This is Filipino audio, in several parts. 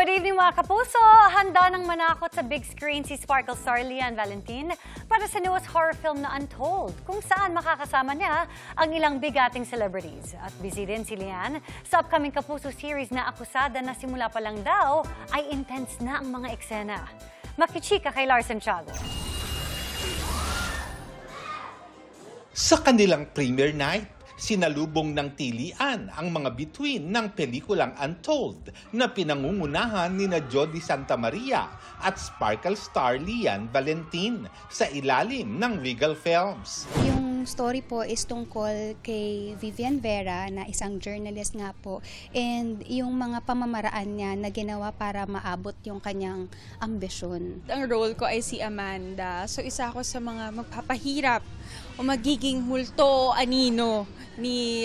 Good evening mga kapuso! Handa ng manakot sa big screen si Sparkle star Lian Valentin para sa newest horror film na Untold, kung saan makakasama niya ang ilang bigating celebrities. At busy din si Lian sa upcoming Kapuso series na Akusada na simula pa lang daw ay intense na ang mga eksena. Makichika kay Larsen Tiago. Sa kanilang premiere night, sinalubong ng tilian ang mga bituin ng pelikulang Untold na pinangungunahan nina Jody Santa Maria at Sparkle star Lian Valentin sa ilalim ng Regal Films. Yung story po is tungkol kay Vivian Vera na isang journalist nga po, and yung mga pamamaraan niya na ginawa para maabot yung kanyang ambisyon. Ang role ko ay si Amanda. So isa ako sa mga magpapahirap o magiging multo anino ni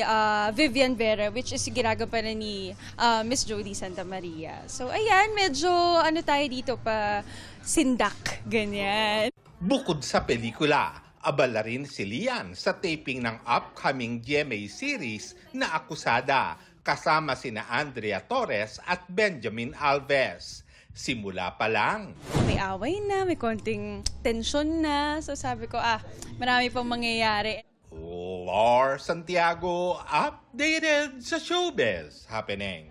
Vivian Vera, which is ginagampanan ni Miss Jody Santa Maria. So ayan, medyo ano tayo dito pa sindak, ganyan. Bukod sa pelikula, abala rin si Lian sa taping ng upcoming GMA series na Akusada, kasama sina Andrea Torres at Benjamin Alves. Simula pa lang. May away na, may konting tensyon na. So sabi ko, marami pang mangyayari. Lars Santiago, updated sa showbiz happening.